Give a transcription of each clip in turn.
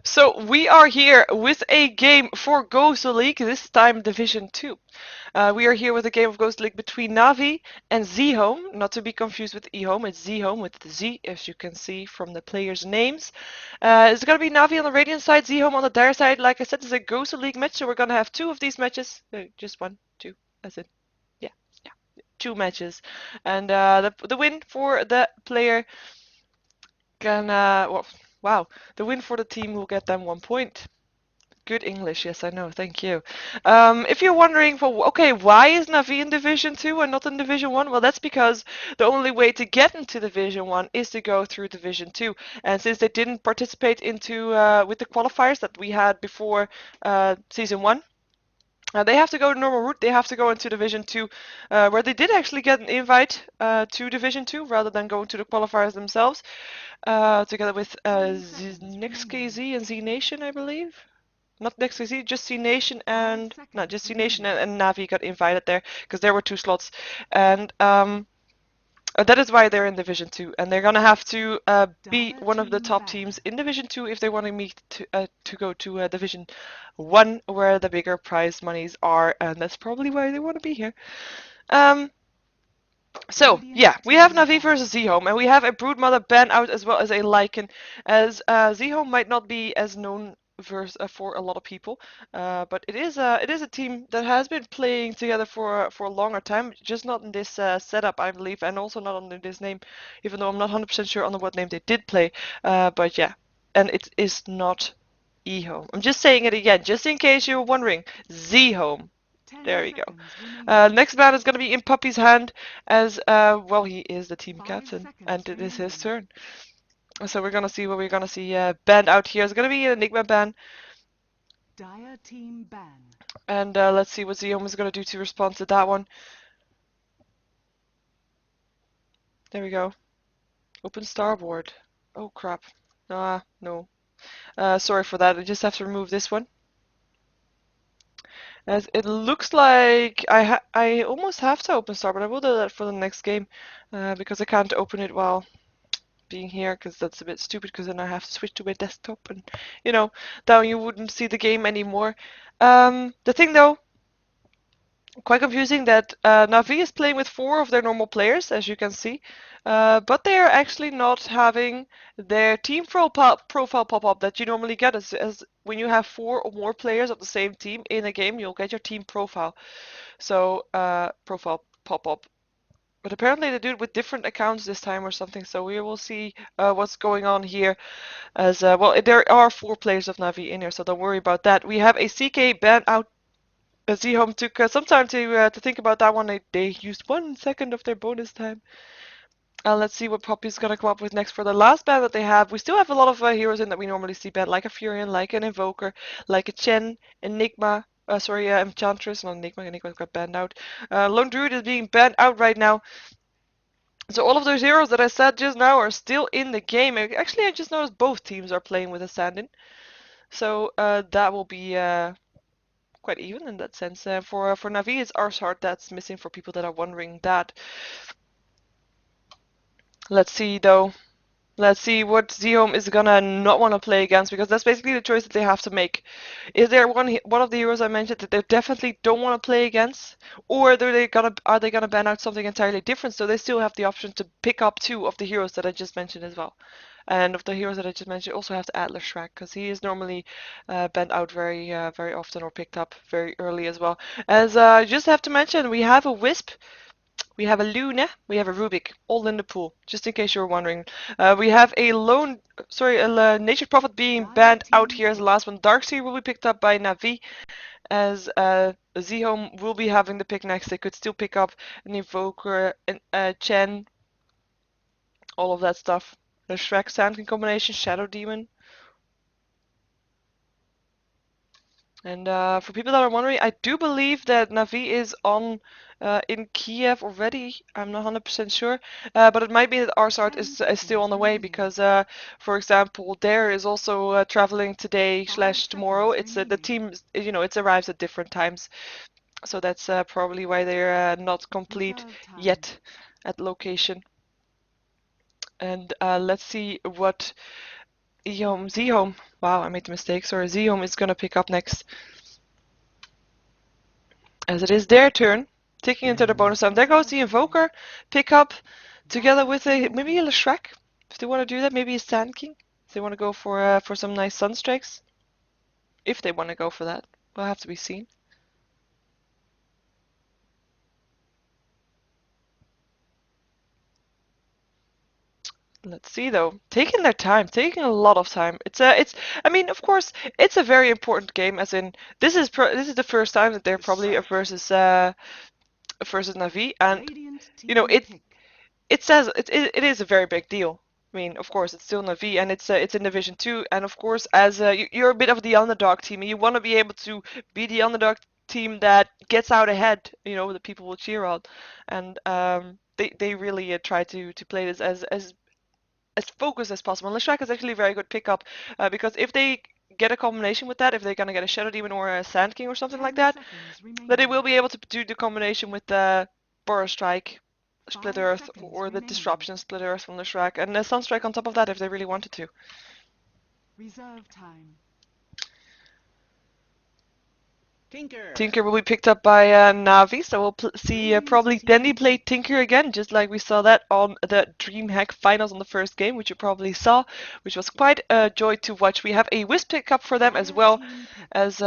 So we are here with a game for GosuLeague, this time Division 2. We are here with a game of GosuLeague between Navi and ZHOME, not to be confused with eHome, it's ZHOME with the Z, as you can see from the players' names. It's going to be Navi on the Radiant side, ZHOME on the Dire side. Like I said, it's a GosuLeague match, so we're going to have two of these matches. Just one, two, as in, yeah, two matches. And the win for the player can, well, wow, the win for the team will get them 1 point. Good English, yes, I know, thank you. If you're wondering, well, okay, why is Navi in Division 2 and not in Division 1? Well, that's because the only way to get into Division 1 is to go through Division 2. And since they didn't participate into with the qualifiers that we had before Season 1, they have to go the normal route. They have to go into Division 2, where they did actually get an invite to Division 2 rather than going to the qualifiers themselves, together with NextKZ and Z Nation, I believe. Not NextKZ, just Z Nation and no, just Z Nation and Navi got invited there because there were 2 slots, and that is why they're in Division 2, and they're gonna have to be one of the top teams in Division 2 if they want to meet to go to Division 1, where the bigger prize monies are, and that's probably why they want to be here. So yeah, we have Navi versus ZHOME, and we have a Broodmother ban out as well as a Lycan, as ZHOME might not be as known for a lot of people, but it is a team that has been playing together for a longer time, just not in this setup, I believe, and also not under this name, even though I'm not 100% sure on what name they did play. But yeah, and it is not eHome. I'm just saying it again, just in case you're wondering. ZHOME. There we go. Next man is going to be in Puppy's hand, as well, he is the team captain, and it is his turn. So we're gonna see what we're gonna see banned out here. It's gonna be an Enigma ban. Dire team ban. And let's see what ZHOME is gonna do to respond to that one. There we go. Open starboard. Oh crap. No. Sorry for that. I just have to remove this one. As it looks like I almost have to open starboard. I will do that for the next game because I can't open it while being here, because that's a bit stupid, because then I have to switch to my desktop and, you know, then you wouldn't see the game anymore. The thing though, quite confusing that Navi is playing with 4 of their normal players, as you can see, but they are actually not having their team profile pop up that you normally get, as when you have 4 or more players of the same team in a game, you'll get your team profile. So profile pop up. But apparently they do it with different accounts this time or something, so we will see what's going on here. As well, there are 4 players of Navi in here, so don't worry about that. We have a CK ban out. ZHOME took some time to think about that one. They used 1 second of their bonus time. Let's see what Poppy's gonna come up with next for the last ban that they have. We still have a lot of heroes in that we normally see banned, like a Furion, like an Invoker, like a Chen, Enigma. Enchantress, not Enigma. Enigma got banned out. Lone Druid is being banned out right now. So all of those heroes that I said just now are still in the game. Actually, I just noticed both teams are playing with a stand-in. So that will be quite even in that sense. For Navi, it's Arsehart that's missing, for people that are wondering that. Let's see though. Let's see what ZHOME is gonna not want to play against, because that's basically the choice that they have to make. Is there one of the heroes I mentioned that they definitely don't want to play against, or are they gonna ban out something entirely different? So they still have the option to pick up 2 of the heroes that I just mentioned as well. And of the heroes that I just mentioned, also have the Atlas Shrek, because he is normally banned out very often, or picked up very early as well. As I just have to mention, we have a Wisp. We have a Luna, we have a Rubik, all in the pool, just in case you're wondering. We have a Nature's Prophet being banned out here as the last one. Darkseer will be picked up by Navi, as ZHOME will be having the pick next. They could still pick up an Invoker, Chen, all of that stuff. The Shrek Sandkin combination, Shadow Demon. And for people that are wondering, I do believe that Navi is on in Kiev already. I'm not 100% sure, but it might be that Arsehart is still on the way, because, for example, Dare is also traveling today / tomorrow. It's the team, you know, it arrives at different times, so that's probably why they're not complete yet at location. And let's see what ZHOME. Wow, I made the mistake. Sorry, ZHOME is gonna pick up next. As it is their turn. Taking into the bonus time. There goes the Invoker. Pick up together with maybe a Shrek. If they want to do that, maybe a Sand King. If they want to go for some nice Sunstrikes. If they want to go for that. Will have to be seen. Let's see though. Taking their time, taking a lot of time. I mean, of course, it's a very important game. As in, this is the first time that they're probably versus Na'Vi, and you know it says it is a very big deal. I mean, of course, it's still Na'Vi, and it's in Division 2, and of course, as you're a bit of the underdog team, and you want to be able to be the underdog team that gets out ahead. You know, that people will cheer on, and they really try to play this as focused as possible. And Leshrac is actually a very good pickup because if they get a combination with that, if they're gonna get a Shadow Demon or a Sand King or something like that, then they will be able to do the combination with the Boros Strike, Split Earth, or the Disruption Split Earth from Leshrac, and the Sunstrike on top of that if they really wanted to. Reserve time. Tinker will be picked up by Navi, so we'll see probably Dendy play Tinker again, just like we saw that on the DreamHack finals on the first game, which you probably saw, which was quite a joy to watch. We have a Wisp pickup for them as well as,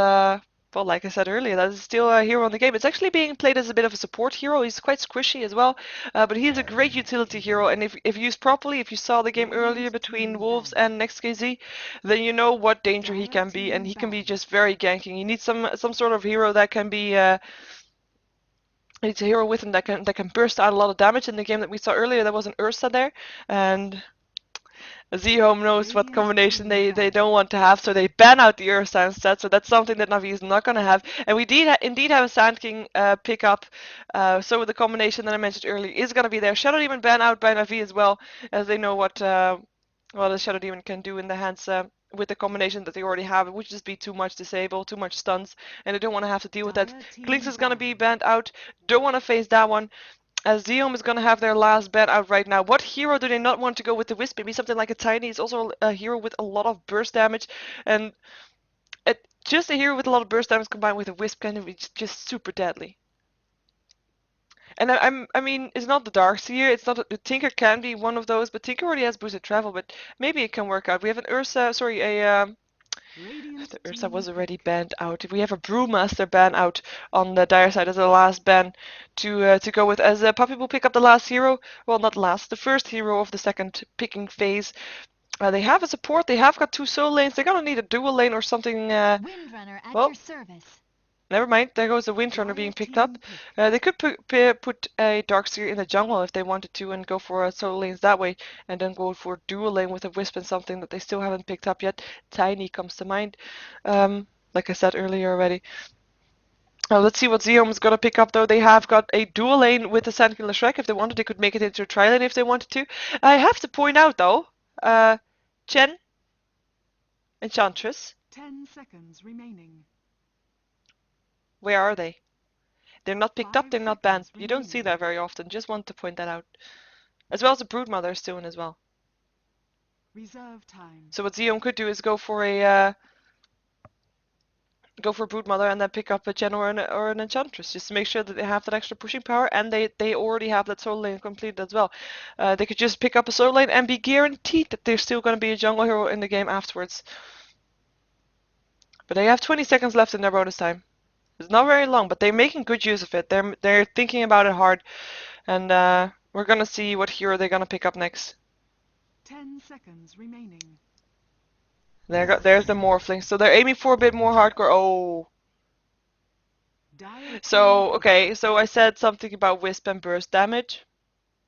well, like I said earlier, that is still a hero in the game. It's actually being played as a bit of a support hero. He's quite squishy as well, but he's a great utility hero, and if used properly, if you saw the game earlier between Wolves and NextKZ, then you know what danger he can be, and he can be just very ganking. You need some sort of hero that can be it's a hero with him that can burst out a lot of damage. In the game that we saw earlier, there was an Ursa there, and ZHOME knows what combination they don't want to have, so they ban out the Ursa instead. So that's something that Navi is not going to have. And we indeed have a Sand King pick up. So the combination that I mentioned earlier is going to be there. Shadow Demon ban out by Navi as well, as they know what the Shadow Demon can do in the hands with the combination that they already have. It would just be too much disable, too much stuns, and they don't want to have to deal with that. Klinks is going to be banned out. Don't want to face that one. As ZHOME is going to have their last ban out right now. What hero do they not want to go with the Wisp? Maybe something like a Tiny. It's also a hero with a lot of burst damage. And just a hero with a lot of burst damage combined with a Wisp can be just super deadly. And I mean, it's not the Darkseer. It's not the Tinker can be one of those, but Tinker already has boosted travel. But maybe it can work out. We have an Ursa. Sorry, the Ursa was already banned out. We have a Brewmaster ban out on the dire side as the last ban to go with. As Puppy will pick up the last hero. Well, not last, the first hero of the second picking phase. They have a support. They have got 2 soul lanes. They're gonna need a dual lane or something. Windrunner at your service. Never mind, there goes the Windrunner being picked up. They could put a Darkseer in the jungle if they wanted to and go for solo lanes that way, and then go for dual lane with a Wisp and something that they still haven't picked up yet. Tiny comes to mind, like I said earlier already. Let's see what ZHOME is going to pick up though. They have got a dual lane with the Sandkiller Shrek. If they wanted, they could make it into a tri-lane if they wanted to. I have to point out though, Chen, Enchantress. 10 seconds remaining. Where are they? They're not picked up, they're not banned. You don't see remaining. that very often. Just want to point that out. As well as the Broodmother is still in as well. Reserve time. So what ZHOME could do is go for Broodmother and then pick up a Gen or an Enchantress, just to make sure that they have that extra pushing power, and they already have that solo lane completed as well. They could just pick up a solo lane and be guaranteed that there's still going to be a jungle hero in the game afterwards. But they have 20 seconds left in their bonus time. It's not very long, but they're making good use of it. They're thinking about it hard, and we're gonna see what hero they're gonna pick up next. 10 seconds remaining. There's the Morphling. So they're aiming for a bit more hardcore. Oh. So, okay, so I said something about Wisp and burst damage.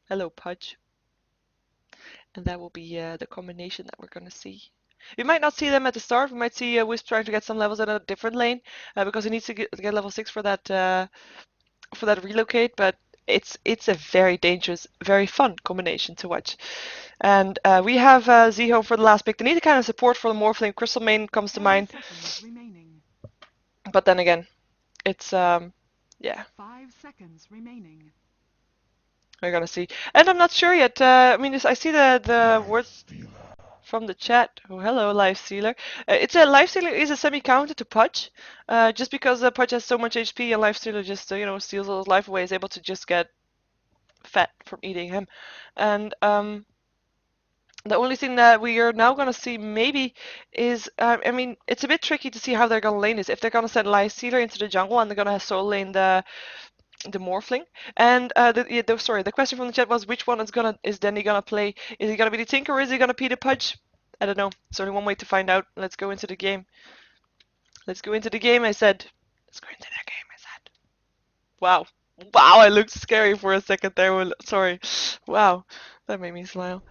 Hello, Pudge. And that will be the combination that we're gonna see. We might not see them at the start. We might see Wisp trying to get some levels in a different lane because he needs to get level 6 for that relocate. But it's a very dangerous, very fun combination to watch. And we have ZHOME for the last pick. They need a kind of support for the Morphling. Crystal Main comes to mind. But then again, it's yeah. 5 seconds remaining. We're gonna see. And I'm not sure yet. I mean, I see the word from the chat. Oh, hello, Lifestealer. It's a Lifestealer is a semi-counter to Pudge, just because Pudge has so much HP and Lifestealer just you know, steals all his life away, is able to just get fat from eating him. And the only thing that we are now going to see maybe is, I mean, it's a bit tricky to see how they're going to lane this. If they're going to send Lifestealer into the jungle and they're going to solo lane the Morphling. And the question from the chat was, which one is Danny gonna play? Is he gonna be the Tinker or is he gonna be the Pudge? I don't know. There's only one way to find out. Let's go into the game. Let's go into the game, I said. Let's go into the game, I said. Wow. Wow, I looked scary for a second there. Well, sorry. Wow. That made me smile.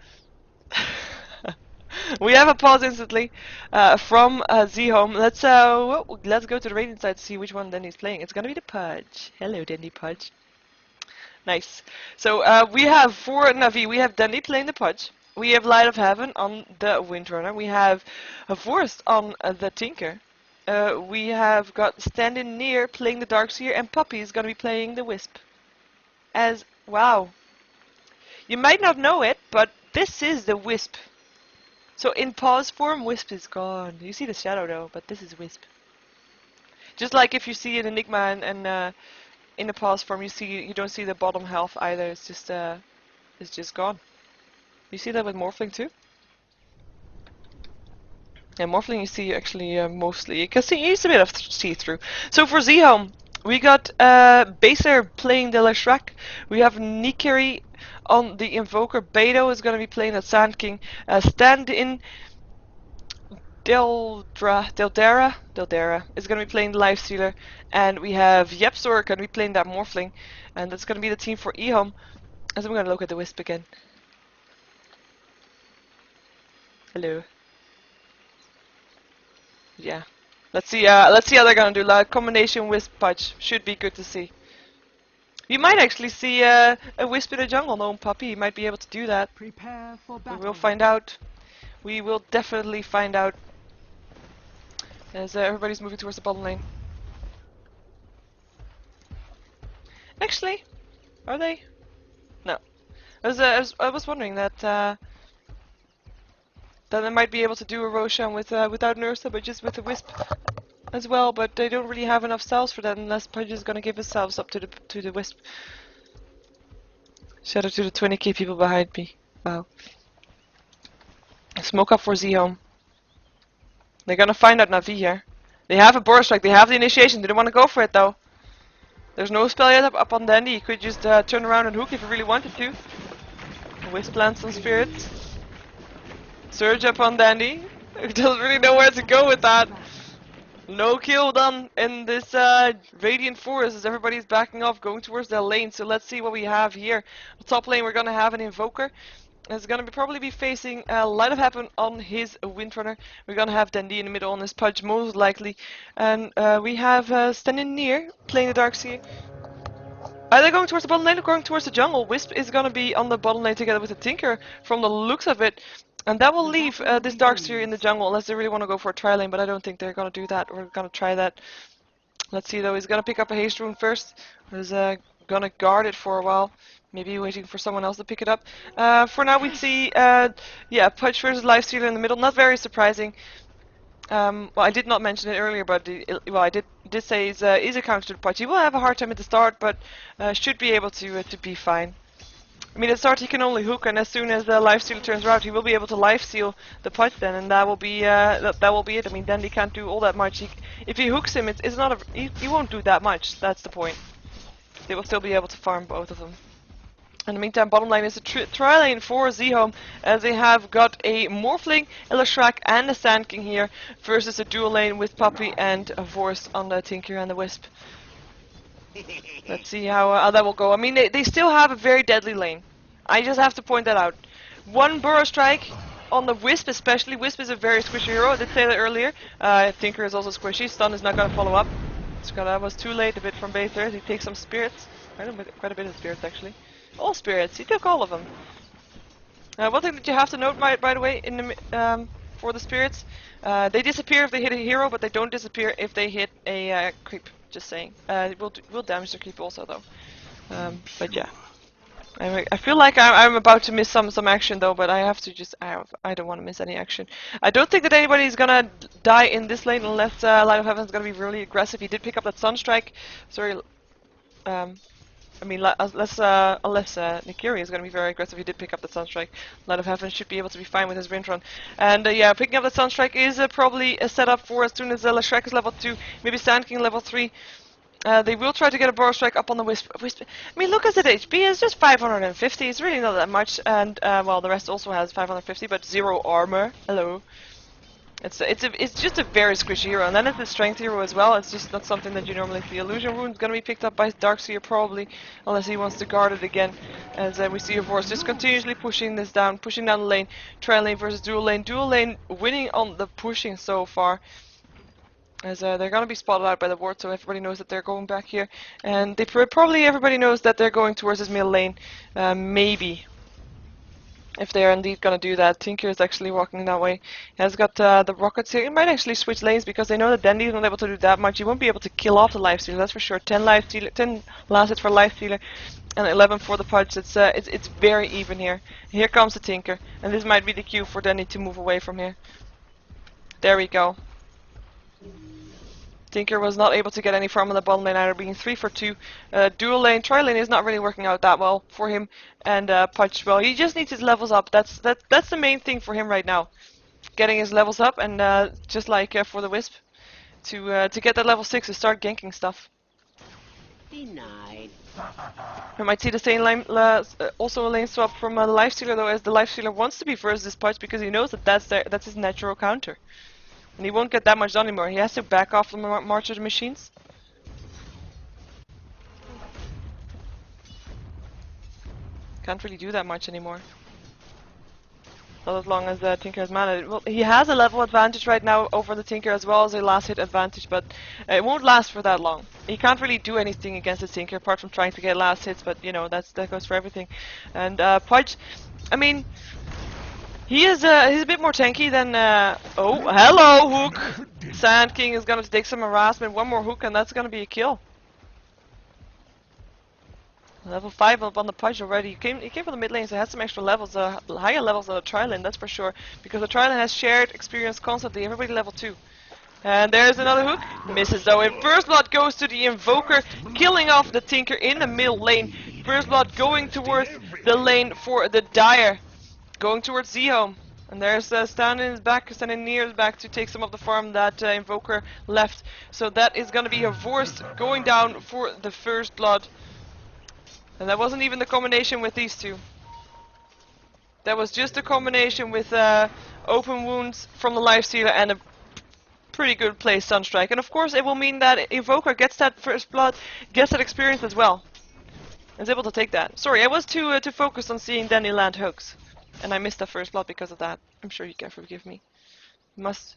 We have a pause instantly from ZHOME. Let's go to the rating side to see which one Danny's playing. It's gonna be the Pudge. Hello, Danny Pudge. Nice. So we have for Navi, we have Danny playing the Pudge. We have Light of Heaven on the Windrunner. We have a Forest on the Tinker. We have got Standing Near playing the Darkseer, and Puppy is gonna be playing the Wisp. Wow. You might not know it, but this is the Wisp. So in pause form, Wisp is gone. You see the shadow though, but this is Wisp. Just like if you see an Enigma and in the pause form, you don't see the bottom half either. It's just gone. You see that with Morphling too? Yeah, Morphling you see actually mostly. You can see it's a bit of see-through. So for ZHOME, we got Baser playing the Leshrac. We have Nikiri on the Invoker. Beto is going to be playing the Sand King. Stand-in Deldera is going to be playing the Lifestealer. And we have Yepsor going to be playing that Morphling. And that's going to be the team for EHOME. As I'm going to look at the Wisp again. Hello. Yeah. Let's see how they're gonna do. Like combination Wisp Pudge should be good to see. You might actually see a Wisp in the jungle, no Puppy. You might be able to do that. Prepare for battle. We will find out. We will definitely find out. As everybody's moving towards the bottom lane. Actually, are they? No. I was wondering that they might be able to do a Roshan without Nursa, but just with a Wisp as well. But they don't really have enough cells for that unless Pudge is gonna give his cells up to the Wisp. Shout out to the 20k people behind me. Wow. Smoke up for ZHOME. They're gonna find out Navi here. They have a Burst Strike. They have the initiation. They don't want to go for it though. There's no spell yet up on Dandy. You could just turn around and hook if you really wanted to. Wisp plants some spirits. Surge up on Dandy. Doesn't really know where to go with that. No kill done in this Radiant Forest as everybody's backing off, going towards their lane. So let's see what we have here. The top lane we're gonna have an Invoker. It's gonna probably be facing Light of Heaven on his Windrunner. We're gonna have Dandy in the middle on his Pudge most likely. And we have Standing Near playing the Darkseer. Either going towards the bottom lane or going towards the jungle. Wisp is gonna be on the bottom lane together with the Tinker from the looks of it. And that will leave this Darkseer in the jungle unless they really want to go for a tri lane, but I don't think they're gonna do that. We're gonna try that. Let's see though, he's gonna pick up a haste rune first. He's gonna guard it for a while. Maybe waiting for someone else to pick it up. For now we see, yeah, Pudge versus Lifestealer in the middle. Not very surprising. Well, I did not mention it earlier, but well, I did say he's a counter to the Pudge. He will have a hard time at the start, but should be able to be fine. I mean, at start he can only hook, and as soon as the Lifestealer turns around, he will be able to life steal the Pudge then, and that will be it. I mean, Dandy can't do all that much. If he hooks him, it's not he won't do that much. That's the point. They will still be able to farm both of them. In the meantime, bottom lane is a tri lane for ZHOME, as they have got a Morphling, a Leshrac, and a Sand King here, versus a dual lane with Puppy and a Forest on the Tinker and the Wisp. Let's see how that will go. I mean, they still have a very deadly lane. I just have to point that out. One Burrow Strike on the Wisp especially. Wisp is a very squishy hero, I did say that earlier. Tinker is also squishy. Stun is not going to follow up. That was too late a bit from Baether. He takes some spirits. Quite a bit of spirits actually. All spirits. He took all of them. One thing that you have to note, by the way, in the for the spirits, they disappear if they hit a hero, but they don't disappear if they hit a creep. Just saying. It will damage the creep also though. But yeah. I feel like I'm about to miss some action though, but I have to just I don't want to miss any action. I don't think that anybody's gonna die in this lane unless Light of Heaven's gonna be really aggressive. He did pick up that Sunstrike. Sorry, I mean unless Nikiri is gonna be very aggressive. He did pick up the Sunstrike. Light of Heaven should be able to be fine with his Wind Run. And yeah, picking up the Sunstrike is probably a setup for as soon as Leshrac is level 2, maybe Sand King level 3. They will try to get a Burrow Strike up on the Wisp. I mean, look at the HP, it's just 550, it's really not that much, and, well, the rest also has 550, but 0 armor. Hello. It's just a very squishy hero, and then it's a strength hero as well. It's just not something that you normally see. Illusion Wound is gonna be picked up by Darkseer probably, unless he wants to guard it again. As we see, of course, just continuously pushing this down, pushing down the lane. Trial lane versus dual lane. Dual lane winning on the pushing so far. As they're gonna be spotted out by the ward, so everybody knows that they're going back here, and they probably everybody knows that they're going towards this middle lane. Maybe, if they are indeed gonna do that. Tinker is actually walking that way. He has got the rockets here. He might actually switch lanes because they know that Dandy is not able to do that much. He won't be able to kill off the Lifestealer, that's for sure. 10 last hits for Lifestealer, and 11 for the Pudge. It's very even here. Here comes the Tinker, and this might be the cue for Dandy to move away from here. There we go. Tinker was not able to get any farm on the bottom lane either, being 3 for 2. Dual lane, tri lane is not really working out that well for him. And Pudge, well, he just needs his levels up. That's the main thing for him right now. Getting his levels up, and just like for the Wisp, to get that level 6 to start ganking stuff. Denied. We might see the same line, also a lane swap from the Lifestealer though, as the Lifestealer wants to be versus this Pudge because he knows that that's his natural counter. And he won't get that much done anymore. He has to back off from the March of the Machines. Can't really do that much anymore. Not as long as Tinker has mana. Well, he has a level advantage right now over the Tinker as well as a last hit advantage, but it won't last for that long. He can't really do anything against the Tinker apart from trying to get last hits, but you know, that goes for everything. And Pudge, I mean, he's a bit more tanky than oh, hello, hook! Sand King is gonna take some harassment, one more hook and that's gonna be a kill. Level 5 up on the Pudge already. He came from the mid lane, so he has some extra levels, higher levels than the tri lane, that's for sure. Because the tri lane has shared experience constantly, everybody level 2. And there's another hook. Misses though, and First Blood goes to the Invoker, killing off the Tinker in the middle lane. First Blood going towards the lane for the Dire. Going towards ZHOME. And there's standing near his back to take some of the farm that Invoker left. So that is going to be a Vorst going down for the First Blood. And that wasn't even the combination with these two. That was just a combination with open wounds from the Lifestealer and a pretty good play Sunstrike. And of course it will mean that Invoker gets that First Blood, gets that experience as well. And is able to take that. Sorry, I was too focused on seeing Danny land hooks. And I missed the First Blood because of that. I'm sure you can forgive me. Must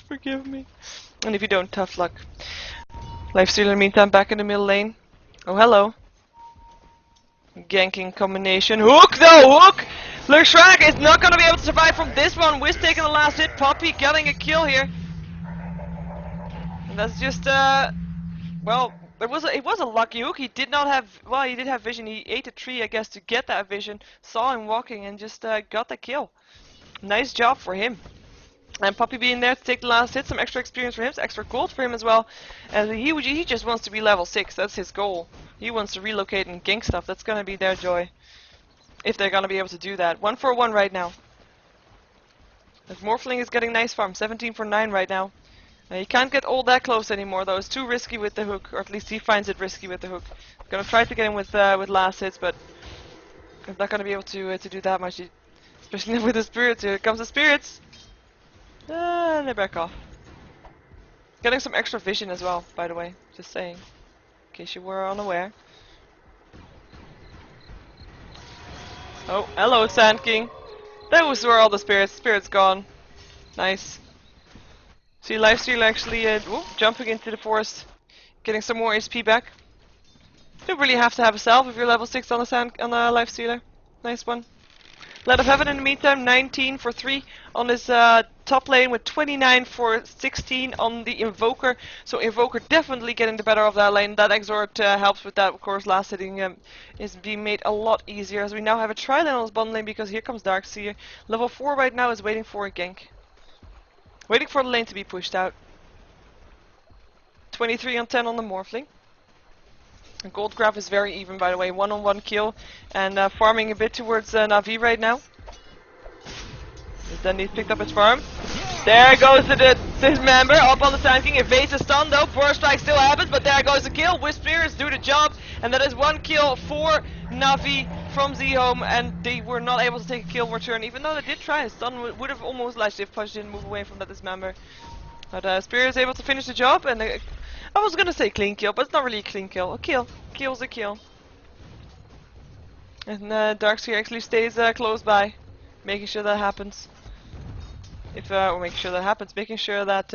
forgive me. And if you don't, tough luck. Lifestealer in the meantime back in the middle lane. Oh, hello. Ganking combination. Hook though! Hook! Leshrac is not gonna be able to survive from this one. Wisp taking the last hit. Poppy getting a kill here. And that's just, well, it was a lucky hook. He did not have, well, he did have vision. He ate a tree, I guess, to get that vision. Saw him walking and just got the kill. Nice job for him. And Poppy being there to take the last hit, some extra experience for him, some extra gold for him as well. And he just wants to be level 6. That's his goal. He wants to relocate and gank stuff. That's gonna be their joy. If they're gonna be able to do that. 1 for 1 right now. If Morphling is getting nice farm, 17 for 9 right now. He can't get all that close anymore though. It's too risky with the hook, or at least he finds it risky with the hook. Gonna try to get him with last hits, but he's not gonna be able to do that much, especially with the spirits. Here comes the spirits, and they back off. Getting some extra vision as well, by the way. Just saying, in case you were unaware. Oh, hello, Sand King. Those were all the spirits. Spirits gone. Nice. See Lifestealer actually jumping into the forest, getting some more HP back. Don't really have to have a self if you're level 6 on a Lifestealer. Nice one. Light of Heaven in the meantime, 19 for 3 on his top lane with 29 for 16 on the Invoker. So Invoker definitely getting the better of that lane. That Exort helps with that. Of course, last hitting is being made a lot easier as we now have a tri lane on his bottom lane because here comes Darkseer. Level 4 right now is waiting for a gank. Waiting for the lane to be pushed out. 23 on 10 on the Morphling. And Gold graph is very even, by the way. 1-on-1 kill. And farming a bit towards Na'Vi right now. Then he's picked up his farm. There goes the dismember up on the Sand King. Evades the stun though. Burst strike still happens, but there goes the kill. Wisp Spears do the job. And that is 1 kill for Na'Vi from ZHOME. And they were not able to take a kill return, even though they did try. His stun would have almost lashed if Push didn't move away from that dismember. But Spear is able to finish the job. And I was gonna say clean kill, but it's not really a clean kill. A kill. Kill's a kill. And Darkseer actually stays close by, making sure that happens. Or making sure that happens, making sure that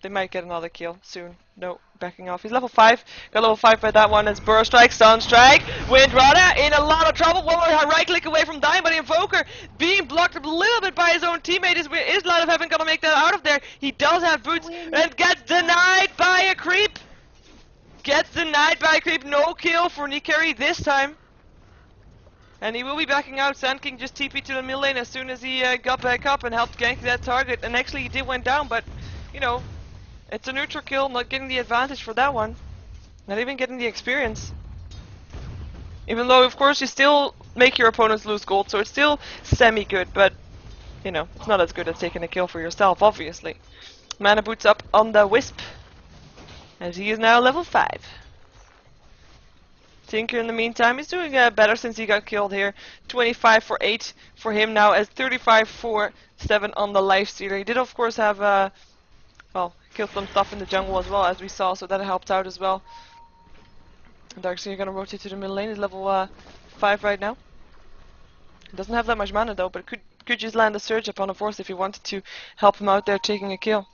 they might get another kill soon. No, backing off. He's level 5. Got level 5 by that one. It's Burst Strike, Stun Strike. Windrunner in a lot of trouble. One more right click away from dying, but the Invoker being blocked a little bit by his own teammate. Is Light of Heaven gonna make that out of there? He does have boots and gets denied by a creep. Gets denied by a creep. No kill for Nikari this time. And he will be backing out. Sand King just TP'd to the mid lane as soon as he got back up and helped gank that target. And actually he did went down, but you know, it's a neutral kill, not getting the advantage for that one. Not even getting the experience. Even though of course you still make your opponents lose gold, so it's still semi-good, but you know, it's not as good as taking a kill for yourself, obviously. Mana boots up on the Wisp, as he is now level 5. Tinker in the meantime is doing better since he got killed here. 25 for 8 for him now, as 35 for 7 on the Lifestealer. He did of course have, well, killed some stuff in the jungle as well, as we saw, so that helped out as well. Darkseer gonna rotate to the middle lane, he's level 5 right now. He doesn't have that much mana though, but could just land a surge upon a force if he wanted to help him out there taking a kill.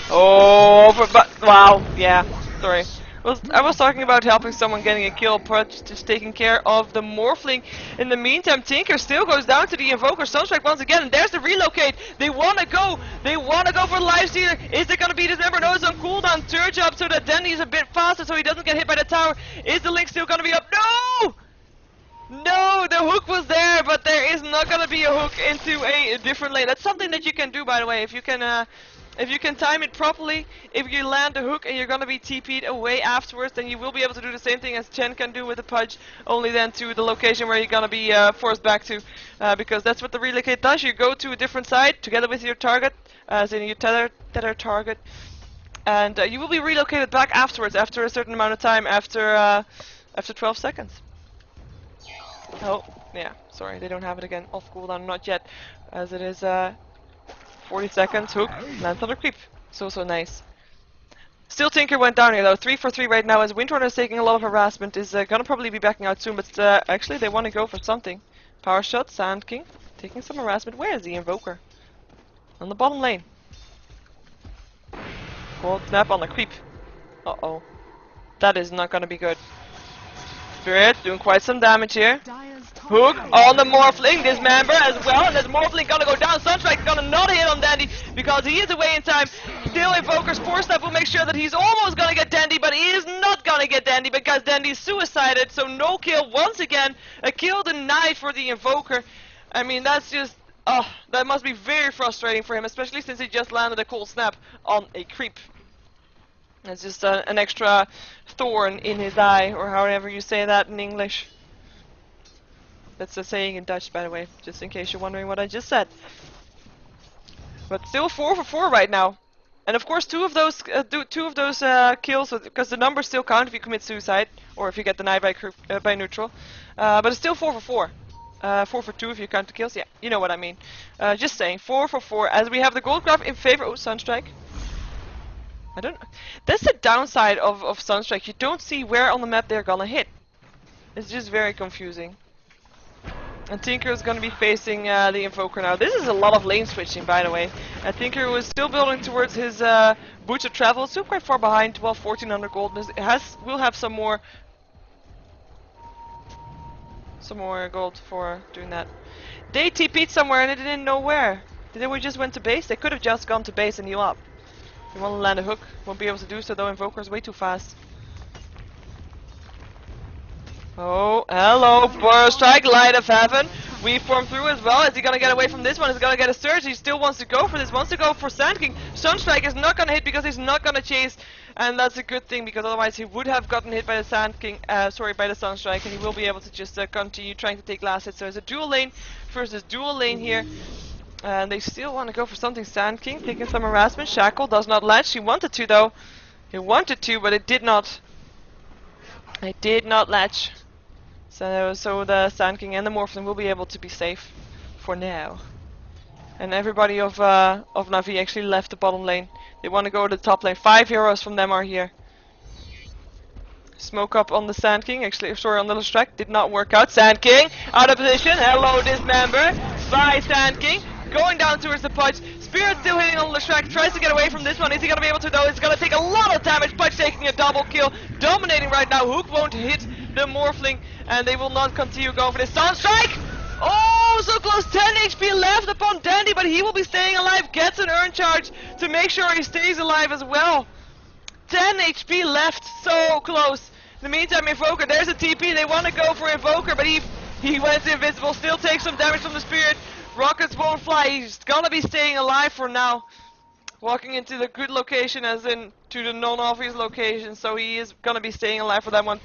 Oh, but wow, yeah, sorry. I was talking about helping someone getting a kill, but just taking care of the Morphling. In the meantime, Tinker still goes down to the Invoker. Sunstrike once again, and there's the relocate. They wanna go for the Lifestealer. Is it gonna be Dismember? No, it's on cooldown. Surge up so that Dandy's a bit faster so he doesn't get hit by the tower. Is the Link still gonna be up? No! No, the hook was there, but there is not gonna be a hook into a different lane. That's something that you can do, by the way, if you can time it properly. If you land the hook and you're gonna be TP'd away afterwards, then you will be able to do the same thing as Chen can do with the Pudge, only then to the location where you're gonna be forced back to, because that's what the relocate does. You go to a different side together with your target, as in your tether target, and you will be relocated back afterwards after a certain amount of time, after 12 seconds. Oh, yeah, sorry, they don't have it again off cooldown, not yet, as it is 40 seconds, hook, lands on the creep. So nice. Still Tinker went down here though, 3 for 3 right now, as Windrunner is taking a lot of harassment, is gonna probably be backing out soon, but actually they want to go for something. Power shot, Sand King, taking some harassment. Where is the Invoker? On the bottom lane. Cold snap on the creep. Uh-oh. That is not gonna be good. Spirit doing quite some damage here. Hook on the Morphling, Dismember as well, and this Morphling gonna go down. Sunstrike gonna not hit on Dandy because he is away in time. Still Invoker's force step will make sure that he's almost gonna get Dandy, but he is not gonna get Dandy because Dandy's suicided, so no kill once again. A kill denied for the Invoker. I mean, that's just, that must be very frustrating for him, especially since he just landed a cold snap on a creep. It's just an extra thorn in his eye, or however you say that in English. That's a saying in Dutch, by the way, just in case you're wondering what I just said. But still 4 for 4 right now. And of course, two of those kills, because the numbers still count if you commit suicide, or if you get denied by neutral. But it's still 4 for 4. 4 for 2 if you count the kills. Yeah, you know what I mean. Just saying, 4 for 4. As we have the gold graph in favor. Oh, Sunstrike. I don't. That's the downside of Sunstrike. You don't see where on the map they're gonna hit. It's just very confusing. And Tinker is gonna be facing the Invoker now. This is a lot of lane switching, by the way. Tinker was still building towards his boots of travel. Still quite far behind. 1400 gold. Will have some more gold for doing that. They TP'd somewhere and they didn't know where. Did they just went to base? They could have just gone to base and heal up. They want to land a hook. Won't be able to do so though. Invoker's way too fast. Oh, hello, Burst Strike, Light of Heaven. We form through as well. Is he gonna get away from this one? Is he gonna get a surge? He still wants to go for this. Wants to go for Sand King. Sunstrike is not gonna hit because he's not gonna chase, and that's a good thing because otherwise he would have gotten hit by the Sand King. Sorry, by the Sunstrike, and he will be able to just continue trying to take last hit. So it's a dual lane versus dual lane here. And they still want to go for something. Sand King taking some harassment. Shackle does not latch. He wanted to though. He wanted to, but it did not. It did not latch. So the Sand King and the Morphling will be able to be safe for now. And everybody of Na'Vi actually left the bottom lane. They want to go to the top lane. 5 heroes from them are here. Smoke up on the Sand King. Actually, sorry, on the Lestrak. Did not work out. Sand King out of position. Hello, dismember by Sand King. Going down towards the Pudge. Spirit still hitting on Lestrak. Tries to get away from this one. Is he going to be able to though? It's going to take a lot of damage. Pudge taking a double kill. Dominating right now. Hook won't hit the Morphling. And they will not continue going for this. Sunstrike! Oh, so close. 10 HP left upon Dandy. But he will be staying alive. Gets an urn charge to make sure he stays alive as well. 10 HP left. So close. In the meantime, Invoker. There's a TP. They want to go for Invoker. But he went invisible. Still takes some damage from the Spirit. Rockets won't fly. He's gonna be staying alive for now. Walking into the good location, as in to the non-obvious location. So he is gonna be staying alive for that one.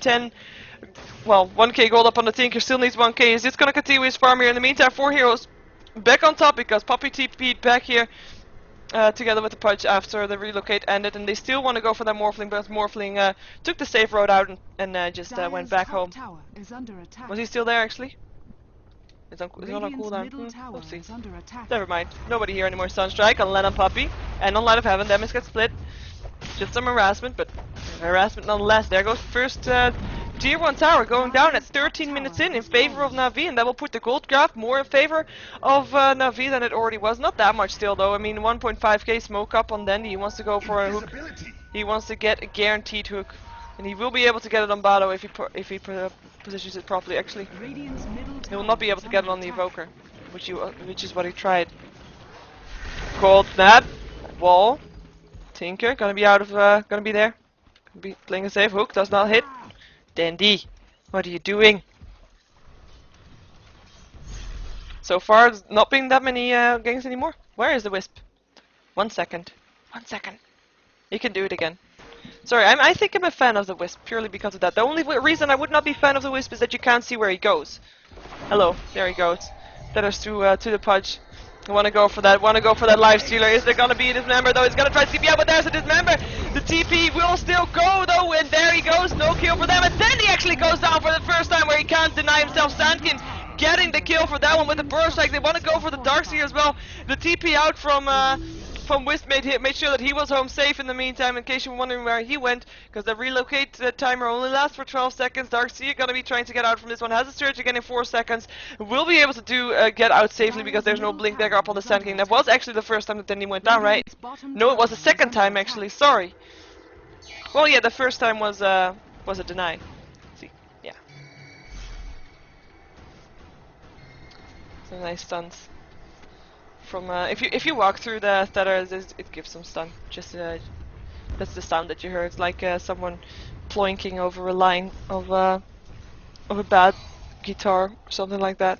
1k gold up on the Tinker. Still needs 1k. He's just gonna continue his farm here. In the meantime, 4 heroes back on top because Poppy TP'd back here together with the Pudge after the relocate ended, and they still want to go for that Morphling, but Morphling took the safe road out and just went back home. Was he still there actually? Is it on cooldown? We'll see. Never mind. Nobody here anymore. Sunstrike on Len and Puppy. And on Light of Heaven. Damage gets split. Just some harassment, but harassment nonetheless. There goes first tier 1 tower going down at 13 minutes in favor of Na'Vi, and that will put the gold graph more in favor of Na'Vi than it already was. Not that much still though. I mean 1.5k smoke up on Dandy. He wants to go for a hook. He wants to get a guaranteed hook. And he will be able to get it on Bado if he positions it properly. Actually, he will not be able to get it on the Evoker, which is what he tried. Cold snap, wall, Tinker gonna be out of gonna be there. Gonna be playing a safe. Hook does not hit. Dandy, what are you doing? So far, it's not being that many gangs anymore. Where is the Wisp? 1 second. 1 second. You can do it again. Sorry, I think I'm a fan of the Wisp purely because of that. The only reason I would not be a fan of the Wisp is that you can't see where he goes. Hello, there he goes. That is to the Pudge. I want to go for that. Want to go for that life stealer. Is there gonna be a dismember though? He's gonna try to TP out, but there's a dismember. The TP will still go though, and there he goes. No kill for them, and then he actually goes down for the first time where he can't deny himself. Sandkin getting the kill for that one with the burst strike. They want to go for the Darkseer as well. The TP out from Wisp made sure that he was home safe in the meantime, in case you were wondering where he went, because the relocate timer only lasts for 12 seconds. Darkseer gonna be trying to get out from this one, has a surge again in 4 seconds, will be able to get out safely because there's no blink dagger up on the Sand King. That was actually the first time that then he went down, right? No, it was the second time actually, sorry. Well yeah, the first time was a deny. See, yeah. Some nice stuns. From if you walk through the stutters, it gives some stun. Just that's the sound that you heard. It's like someone ploinking over a line of a bad guitar, or something like that.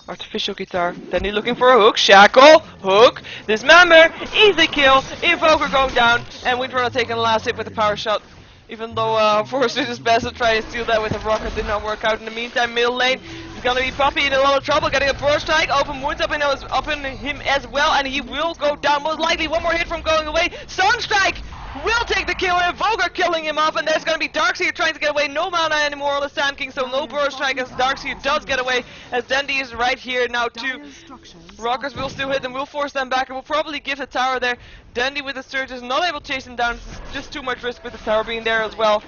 Artificial guitar. Then he's looking for a hook. Shackle, hook, dismember, easy kill. Invoker going down, and Windrunner taking the last hit with the power shot. Even though Forrest did his best to try and steal that with a rocket, did not work out. In the meantime, middle lane is gonna be Puppy in a lot of trouble, getting a burst strike, open wounds up in him as well, and he will go down. Most likely one more hit from going away. Sunstrike will take the kill, and Vogel killing him off, and there's gonna be Darkseer trying to get away. No mana anymore on the Sand King, so no burst strike as Darkseer does get away, as Dandy is right here now too. Rockers will still hit them, will force them back, and will probably give the tower there. Dandy with the surge is not able to chase him down. It's just too much risk with the tower being there as well.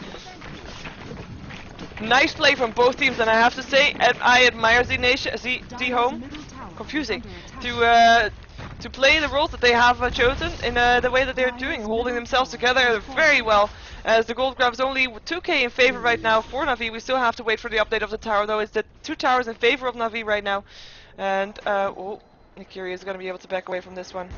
Nice play from both teams, and I have to say, I admire ZHOME. Confusing. To play the roles that they have chosen in the way that they're doing, holding themselves together very well. As the gold grab is only 2k in favor right now for Na'Vi. We still have to wait for the update of the tower though. It's the 2 towers in favor of Na'Vi right now. And Nikiri is going to be able to back away from this one.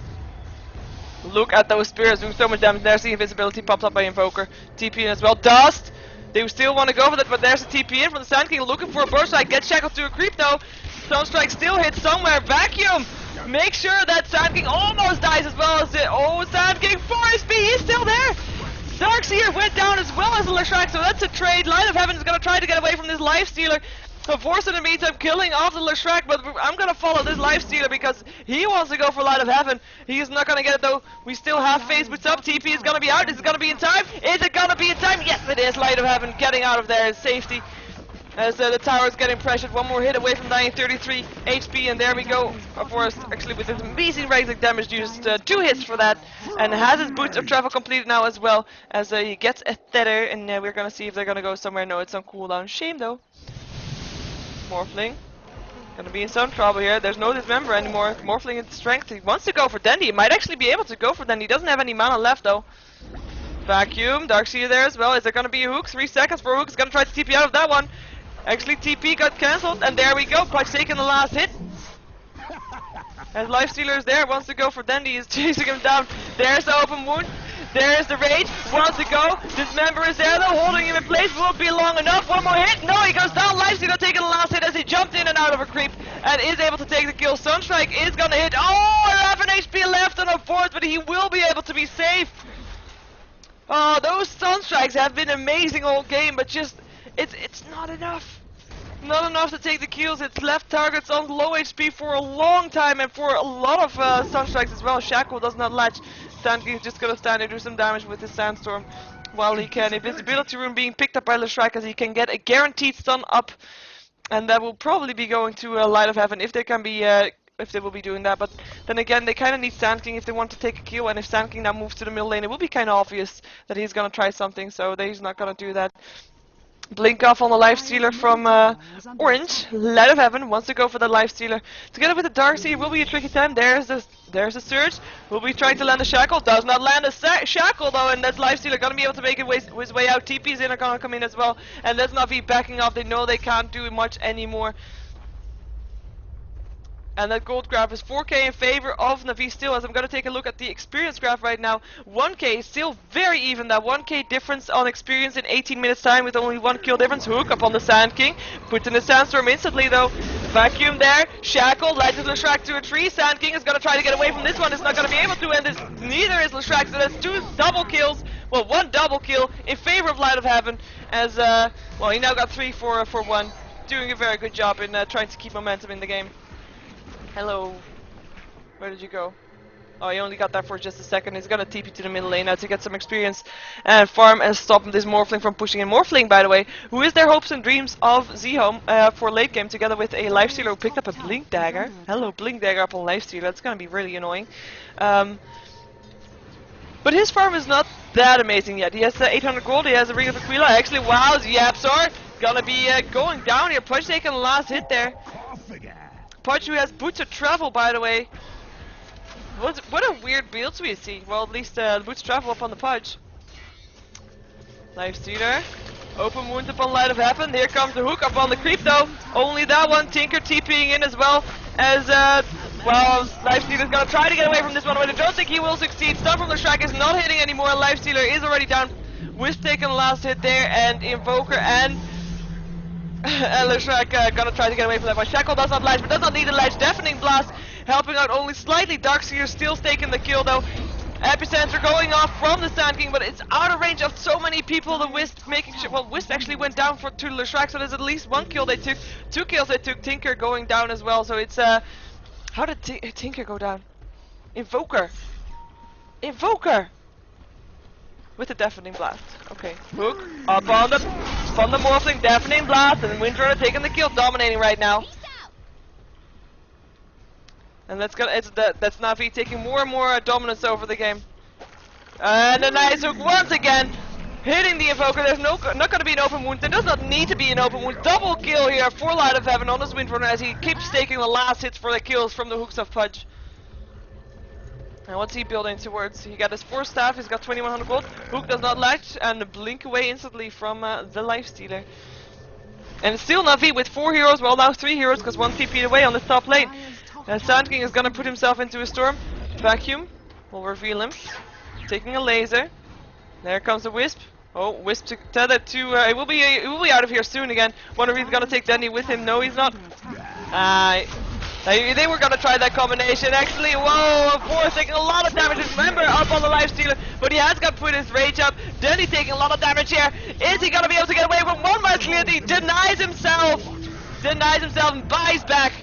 Look at those spears doing so much damage. There's the invisibility popped up by Invoker. TP in as well. Dust! They still want to go for that, but there's a TP in from the Sand King looking for a burst strike. Gets shackled to a creep though. Sunstrike still hits somewhere. Vacuum! Make sure that Sand King almost dies as well as it. Oh, Sand King 4 SP, he's still there! Darkseer went down as well as the Leshrac, so that's a trade. Light of Heaven is going to try to get away from this Lifestealer. Force in the meantime killing off the Leshrac, but I'm gonna follow this Lifestealer because he wants to go for Light of Heaven. He's not gonna get it though. We still have phase boots up. TP is gonna be out. Is it gonna be in time? Is it gonna be in time? Yes it is. Light of Heaven getting out of there in safety. As the tower is getting pressured. One more hit away from dying, 33 HP, and there we go. Forrest actually with his amazing regular damage used 2 hits for that, and has his boots of travel completed now as well, as he gets a tether, and we're gonna see if they're gonna go somewhere. No, it's on cooldown. Shame though. Morphling. Gonna be in some trouble here. There's no Dismember anymore. Morphling in strength. He wants to go for Dendy. He might actually be able to go for Dendy. He doesn't have any mana left though. Vacuum. Darkseer there as well. Is there gonna be a hook? 3 seconds for a hook. He's gonna try to TP out of that one. Actually TP got cancelled, and there we go. Pudge taking the last hit. As Lifestealer is there, wants to go for Dendy. He's chasing him down. There's the open wound. There's the rage, wants to go. Dismember is there though, holding him in place. Won't be long enough. One more hit. No, he goes down. Lifestealer taking the last hit as he jumped in and out of a creep and is able to take the kill. Sunstrike is gonna hit. Oh, 11 HP left on a fourth, but he will be able to be safe. Oh, those Sunstrikes have been amazing all game, but just it's not enough. Not enough to take the kills. It's left targets on low HP for a long time and for a lot of Sunstrikes as well. Shackle does not latch. Sand King is just gonna stand and do some damage with his Sandstorm while he can. Invisibility Rune being picked up by Leshrac as he can get a guaranteed stun up, and that will probably be going to Light of Heaven if they can be if they will be doing that. But then again, they kind of need Sand King if they want to take a kill, and if Sand King now moves to the middle lane, it will be kind of obvious that he's gonna try something, so he's not gonna do that. Blink off on the Lifestealer from Orange. Light of Heaven wants to go for the Lifestealer. Together with the Darkseer, it will be a tricky time. There's a Surge. Will be trying to land a Shackle. Does not land a Shackle though, and that's Lifestealer gonna be able to make his way out. TP's in are gonna come in as well, and that's Na'Vi backing off. They know they can't do much anymore. And that gold graph is 4k in favor of Na'Vi still, as I'm going to take a look at the experience graph right now. 1k is still very even. That 1k difference on experience in 18 minutes time with only 1 kill difference. Hook up on the Sand King. Puts in the Sandstorm instantly though. Vacuum there. Shackle. Lights Leshrac to a tree. Sand King is going to try to get away from this one. It's not going to be able to, and neither is Leshrac. So that's 2 double kills. Well, 1 double kill in favor of Light of Heaven. As, well, he now got 3 for 1. Doing a very good job in trying to keep momentum in the game. Hello. Where did you go? Oh, he only got that for just a second. He's gonna TP to the middle lane now to get some experience and farm and stop this Morphling from pushing in. Morphling, by the way, who is their hopes and dreams of ZHOME for late game, together with a Lifestealer who picked up a Blink Dagger. Hello, Blink Dagger up on Lifestealer. That's gonna be really annoying. But his farm is not that amazing yet. He has 800 gold. He has a Ring of Aquila. Actually, wow, Yapsar gonna be going down here. Pudge taking the last hit there. Pudge, who has boots of travel, by the way. What a weird build we see. Well, at least boots of travel up on the Pudge. Lifestealer. Open wound upon Light of Heaven. Here comes the hook up on the creep though. Only that one. Tinker TPing in as well. As, well, Lifestealer's gonna try to get away from this one, but I don't think he will succeed. Stun from the Leshrac is not hitting anymore. Lifestealer is already down. Wisp taking the last hit there, and Invoker and Leshrac gonna try to get away from that one. Shackle does not latch, but does not need a latch. Deafening Blast helping out only slightly. Darkseer still taking the kill though. Epicenter going off from the Sand King, but it's out of range of so many people. The Wisp making sure. Well, Wisp actually went down to Leshrac, so there's at least 1 kill they took. 2 kills they took. Tinker going down as well. So it's how did Tinker go down? Invoker. With the Deafening Blast. Okay. Hook up on the Morphling. Deafening Blast, and Windrunner taking the kill, dominating right now. And that's Na'Vi taking more and more dominance over the game. And a nice hook once again, hitting the Invoker. There's not going to be an open wound. There does not need to be an open wound. Double kill here for Light of Heaven on this Windrunner as he keeps taking the last hits for the kills from the hooks of Pudge. And what's he building towards? He got his 4 staff, he's got 2100 gold. Hook does not latch, and blink away instantly from the Lifestealer. And it's still Na'Vi with 4 heroes, well now 3 heroes, because 1 TP'd away on the top lane. Sand King is gonna put himself into a storm. Vacuum will reveal him. Taking a laser. There comes the Wisp. Oh, Wisp tethered to. It will be out of here soon again. Wonder if he's gonna take Danny with him. No, he's not. They were gonna try that combination actually. Whoa, of course, taking a lot of damage. Remember, up on the life stealer, but he has got put his rage up. Danny taking a lot of damage here. Is he gonna be able to get away from one more clear? He denies himself and buys back.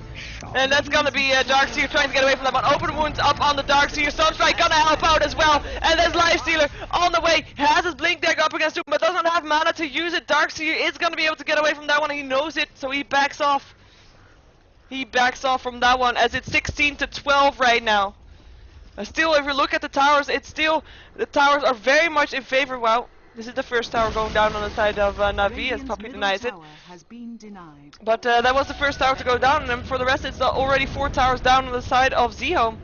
And that's gonna be Darkseer trying to get away from that one. Open wounds up on the Darkseer. Sunstrike gonna help out as well. And there's Lifestealer on the way. Has his blink dagger up against him, but doesn't have mana to use it. Darkseer is gonna be able to get away from that one. He knows it, so he backs off. He backs off from that one as it's 16 to 12 right now. Still, if you look at the towers, the towers are very much in favor. Wow. This is the first tower going down on the side of Navi, as Puppy denies it. But that was the first tower to go down, and for the rest it's already 4 towers down on the side of ZHOME.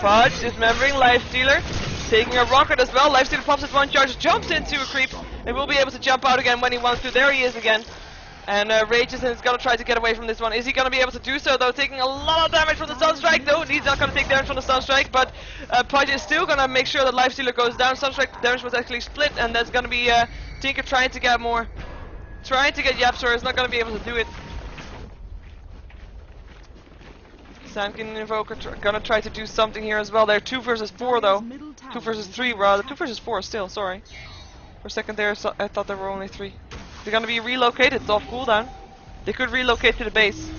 Fudge dismembering Lifestealer, taking a rocket as well. Lifestealer pops his one charge, jumps into a creep, and will be able to jump out again when he wants to. There he is again. And Rages and is gonna try to get away from this one. Is he gonna be able to do so though? Taking a lot of damage from the Sunstrike. No, he's not gonna take damage from the Sunstrike, but Pudge is still gonna make sure that Lifestealer goes down. Sunstrike damage was actually split, and that's gonna be Tinker trying to get more. Trying to get Yapsor, is not gonna be able to do it. Sandkin and Invoker gonna try to do something here as well. They're 2 versus 4 though. 2 versus 3 rather. 2 versus 4 still, sorry. For a second there, so I thought there were only 3. They're gonna be relocated, it's off cooldown. They could relocate to the base.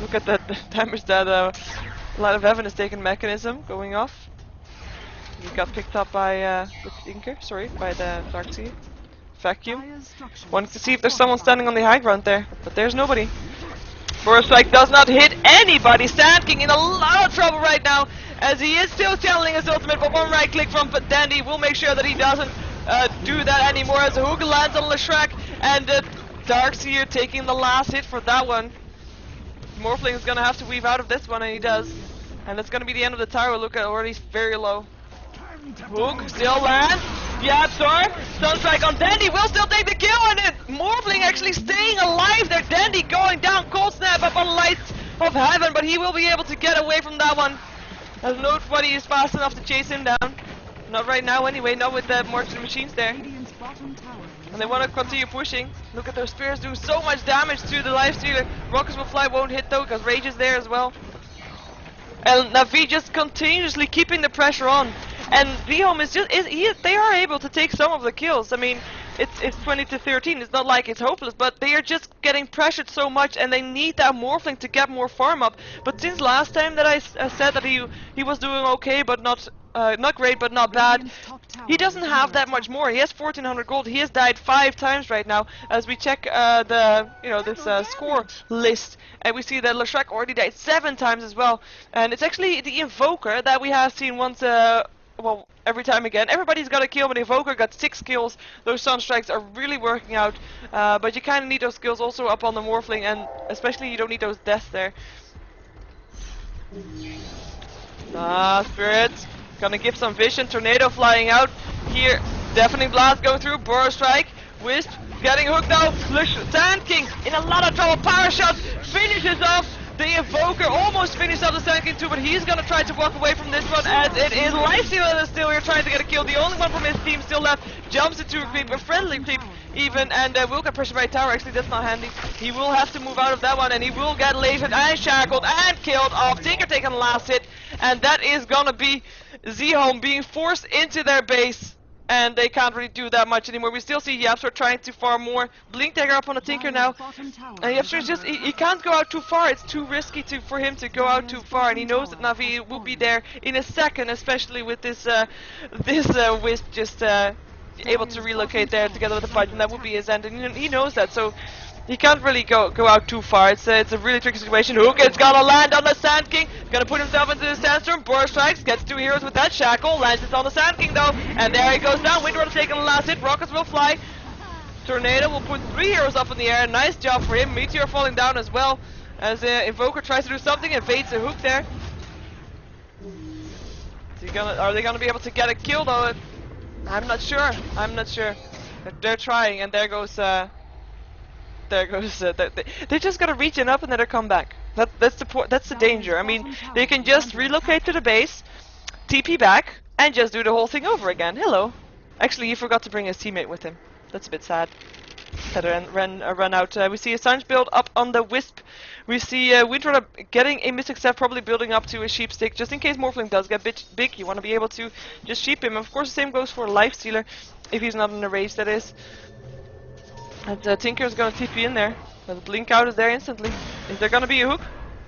Look at that the damage that Light of Heaven is taking. Mechanism going off. He got picked up by the Tinker, sorry, by the Darkseer. Vacuum. Wanted to see if there's someone standing on the high ground there, but there's nobody. Burst Strike does not hit anybody. Sand King in a lot of trouble right now, as he is still channeling his ultimate, but one right click from Dandy will make sure that he doesn't do that anymore, as a hook lands on Leshrac, and Darkseer taking the last hit for that one. Morphling is gonna have to weave out of this one, and he does. And that's gonna be the end of the tower. Look at already very low. Hook still lands. Yapsor, Sunstrike on Dandy will still take the kill, and Morphling actually staying alive there. Dandy going down, cold snap up on Lights of Heaven, but he will be able to get away from that one. As nobody is fast enough to chase him down. Not right now anyway, not with the Morphling machines there. And they want to continue pushing. Look at those spears doing so much damage to the Lifestealer. Rockets will fly, won't hit though, because Rage is there as well. And Navi just continuously keeping the pressure on. And ZHOME is just, they are able to take some of the kills. I mean, it's 20 to 13, it's not like it's hopeless, but they are just getting pressured so much, and they need that Morphling to get more farm up. But since last time that I said that he was doing okay, but not great, but not bad, he doesn't have that much more. He has 1400 gold. He has died 5 times right now. As we check this score list, and we see that Leshrac already died 7 times as well. And it's actually the Invoker that we have seen once. Well, every time again. Everybody's got a kill, but Invoker got 6 kills. Those Sunstrikes are really working out. But you kind of need those skills also up on the Morphling, and especially you don't need those deaths there. Spirits. Gonna give some vision. Tornado flying out. Here, Deafening Blast going through. Burrow Strike. Wisp getting hooked out. Sand King in a lot of trouble. Power Shot finishes off the Invoker. Almost finished off the Sand King too, but he's gonna try to walk away from this one, as it is Lifestealer that is still here trying to get a kill. The only one from his team still left. Jumps into a creep, a friendly creep even, and will get pressured by tower. Actually, that's not handy. He will have to move out of that one, and he will get lasered and shackled and killed off. Tinker taking the last hit, and that is gonna be ZHOME being forced into their base. And they can't really do that much anymore. We still see Yapsor trying to farm more. Blink dagger up on the Tinker now. And Yapsor is just, he can't go out too far. It's too risky for him to go out too far. And he knows that Navi will be there in a second, especially with this Wisp just able to relocate there together with the Pudge. And that would be his end. And he knows that. So he can't really go out too far. It's a really tricky situation. Hook is gonna land on the Sand King. Gonna put himself into the Sandstorm. Burst Strikes. Gets 2 heroes with that shackle. Lands it on the Sand King though. And there he goes down. Windrunner taking the last hit. Rockets will fly. Tornado will put 3 heroes up in the air. Nice job for him. Meteor falling down as well. As Invoker tries to do something. Evades a hook there. Are they gonna be able to get a kill though? I'm not sure. They're trying, and there goes. They're just gonna reach it up and then they come back. That's the danger. I mean, they can just relocate to the base, TP back, and just do the whole thing over again. Hello. Actually, he forgot to bring his teammate with him. That's a bit sad. Had to run out. We see a Sanj build up on the Wisp. We see Windrunner getting a Mystic Step, probably building up to a Sheep Stick, just in case Morphling does get big. You want to be able to just sheep him. Of course, the same goes for Lifestealer, if he's not in a rage, that is. And Tinker is going to TP in there. The blink out is there instantly. Is there going to be a hook?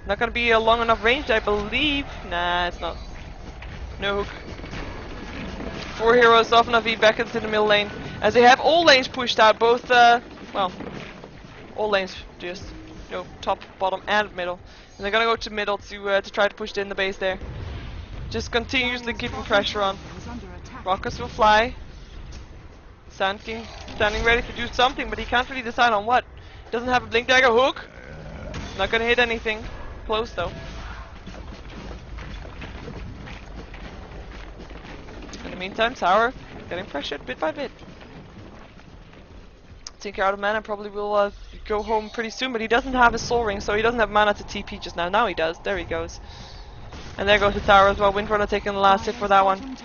Not going to be a long enough range, I believe. Nah, it's not. No hook. 4 heroes off Navi back into the middle lane. As they have all lanes pushed out, both, well, all lanes just, you know, top, bottom, and middle. And they're gonna go to middle to try to push in the base there. Just continuously keeping pressure on. Rockets will fly. Sand King standing ready to do something, but he can't really decide on what. Doesn't have a blink dagger hook. Not gonna hit anything. Close though. In the meantime, Tower getting pressured bit by bit. Tinker out of mana, probably will go home pretty soon, but he doesn't have his soul ring, so he doesn't have mana to TP just now. Now he does. There he goes. And there goes the tower as well. Windrunner taking the last hit for that one.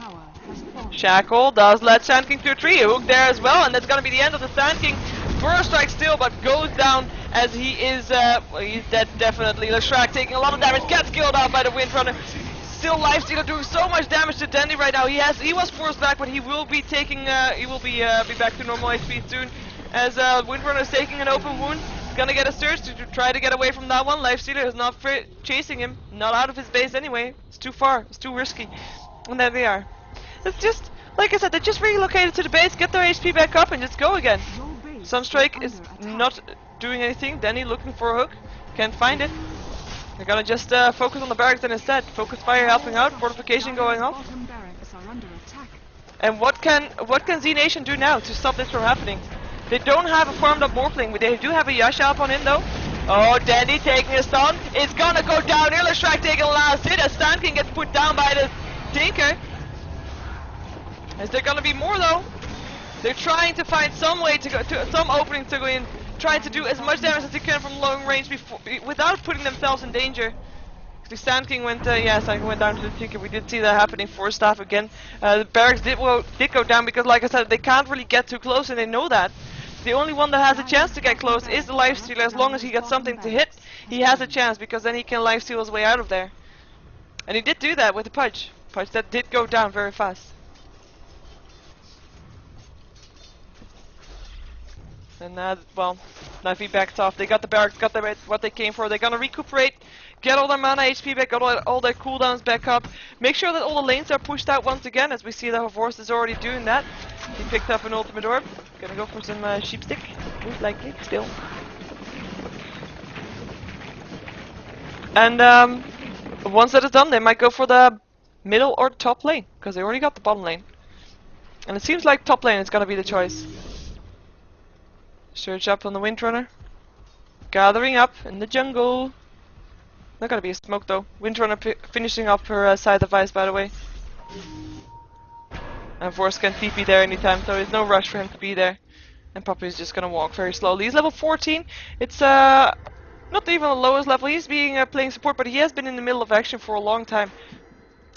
Shackle does let Sand King to a tree. Hook there as well, and that's gonna be the end of the Sand King. Burst strike still, but goes down as he is, well, he's dead definitely. Leshrac taking a lot of damage, gets killed out by the Windrunner. Still Lifestealer doing so much damage to Dandy right now. He was forced back, but he will be taking, he will be back to normal HP soon. As Windrunner is taking an open wound, he's gonna get a surge to try to get away from that one. Lifestealer is not chasing him, not out of his base anyway. It's too far, it's too risky. And there they are. It's just, like I said, they just relocated to the base, get their HP back up, and just go again. Sunstrike is not doing anything. Danny looking for a hook, can't find it. They're gonna just focus on the barracks then instead. Focus fire helping out, fortification going off. And what can Z Nation do now to stop this from happening? They don't have a farmed up Morphling, but they do have a Yasha up on in though. Oh, Dandy taking a stun. It's gonna go down. Illustrack taking the last hit as Sand King gets put down by the Tinker. Is there gonna be more though? They're trying to find some way to go to some opening to go in, trying to do as much damage as they can from long range before, without putting themselves in danger. The Sand King went, Sand King went down to the Tinker. We did see that happening for Staff again. The barracks did go down because, like I said, they can't really get too close, and they know that. The only one that has a chance to get close is the Lifestealer. As long as he gets something to hit, he has a chance, because then he can lifesteal his way out of there. And he did do that with the Pudge. Pudge that did go down very fast. And well, Navi backed off. They got the barracks, got what they came for. They're gonna recuperate, get all their mana HP back, got all their cooldowns back up. Make sure that all the lanes are pushed out once again, as we see that Horse is already doing that. He picked up an ultimate orb. Gonna go for some sheep stick, most likely, still. And once that is done, they might go for the middle or top lane, because they already got the bottom lane. And it seems like top lane is gonna be the choice. Surge up on the Windrunner. Gathering up in the jungle. Not gonna be a smoke though. Windrunner finishing up her side of ice, by the way. And Force can TP there anytime, so there's no rush for him to be there. And Poppy is just gonna walk very slowly. He's level 14. It's not even the lowest level. He's being playing support, but he has been in the middle of action for a long time.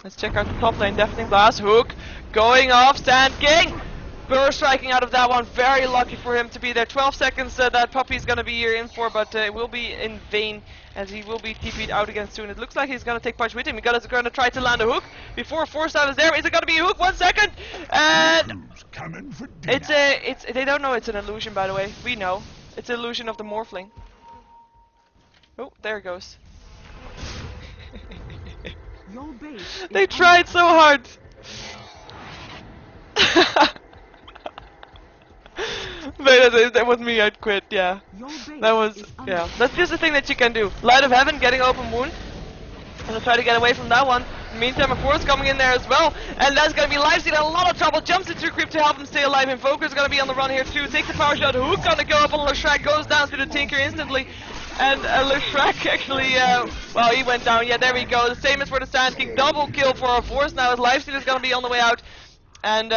Let's check out the top lane. Deafening Blast. Hook going off. Sand King. Burst striking out of that one. Very lucky for him to be there. 12 seconds that Puppy's gonna be here in for, but it will be in vain, as he will be TP'd out again soon. It looks like he's gonna take Punch with him. He's gonna try to land a hook before Force Out is there. Is it gonna be a hook? 1 second! And they don't know it's an illusion, by the way. We know. It's an illusion of the Morphling. Oh, there it goes. They tried so hard! But if that was me, I'd quit, yeah. That was, yeah. That's just the thing that you can do. Light of Heaven, getting open wound. And I'll try to get away from that one. In the meantime, of course, coming in there as well. And that's gonna be Lifestealer in a lot of trouble. Jumps into a creep to help him stay alive. Invoker's gonna be on the run here too. Takes the power shot. Hook gonna go up on Leshrac. Goes down to the Tinker instantly. And Leshrac actually, well, he went down. Yeah, there we go. The same as for the Sand King. Double kill for our Force. Now his Lifestealer's gonna be on the way out. And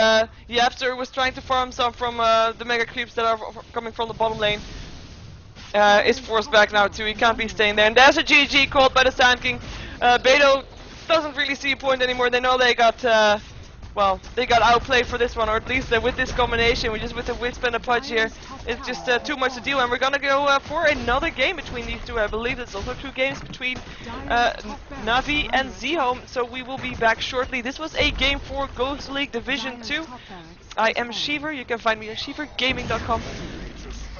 Yapster was trying to farm some from the mega creeps that are coming from the bottom lane. is forced back now too. He can't be staying there. And there's a GG called by the Sand King. Beto doesn't really see a point anymore. They know they got, well, they got outplayed for this one, or at least with this combination, just with the Wisp and the Pudge here, it's just too much to deal. And we're gonna go for another game between these two. I believe there's also 2 games between Navi and ZHOME, so we will be back shortly. This was a game for GosuLeague Division 2. I am Sheever. You can find me at SheeverGaming.com.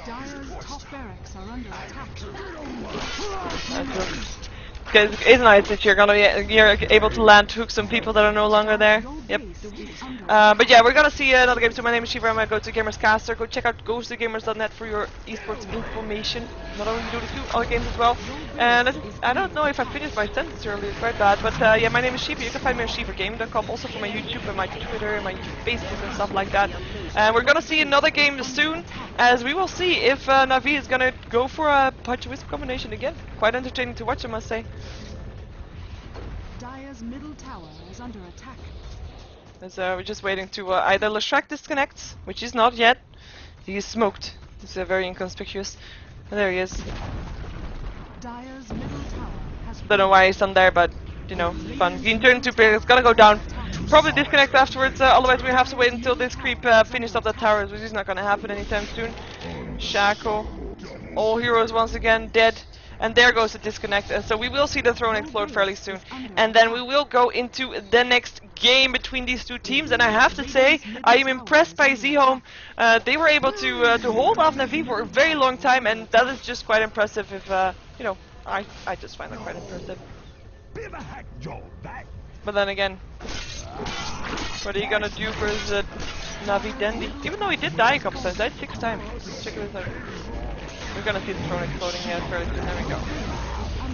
Dire's top barracks are under attack. Because it's nice that you're able to land hooks on people that are no longer there. Yep. But yeah, we're gonna see another game. So my name is Sheever. I'm gonna go to GamersCaster. Go check out GosuGamers.net for your esports information. Not only do this, 2 other games as well. And I don't know if I finished my sentence earlier. It's quite bad. But yeah, my name is Sheever. You can find me on SheeverGaming.com. Also for my YouTube and my Twitter and my Facebook and stuff like that. And we're gonna see another game soon, as we will see if Navi is gonna go for a Pudge Wisp combination again. Quite entertaining to watch, I must say. Dire's middle tower is under attack. So we're just waiting to either Leshrac disconnects, which is not yet. He is smoked. He's very inconspicuous. And there he is. Dire's middle tower has Don't know why he's on there, but you know, fun. He turned to big. It's gonna go down. Probably disconnect afterwards. Otherwise, we have to wait until this creep finishes up the towers, which is not gonna happen anytime soon. Shaco, all heroes once again dead. And there goes the disconnect. So we will see the throne explode fairly soon. And then we will go into the next game between these 2 teams. And I have to say, I am impressed by ZHOME. They were able to hold off Navi for a very long time. And that is just quite impressive if, you know, I just find that quite impressive. But then again, what are you gonna do versus Navi Dandy? Even though he did die a couple times, died 6 times. Check this out. We're gonna see the throne exploding here fairly soon. There we go.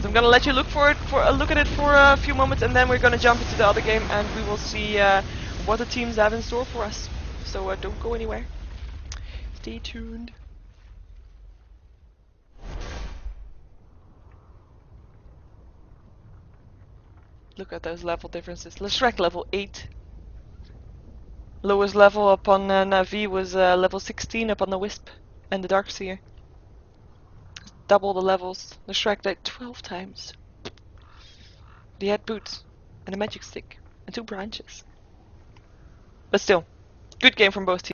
So I'm gonna let you look at it for a few moments, and then we're gonna jump into the other game, and we will see what the teams have in store for us. So don't go anywhere. Stay tuned. Look at those level differences. Leshrac level 8. Lowest level upon Navi was level 16 upon the Wisp and the Darkseer. Double the levels. Leshrac died 12 times. He had boots and a magic stick and 2 branches. But still, good game from both teams.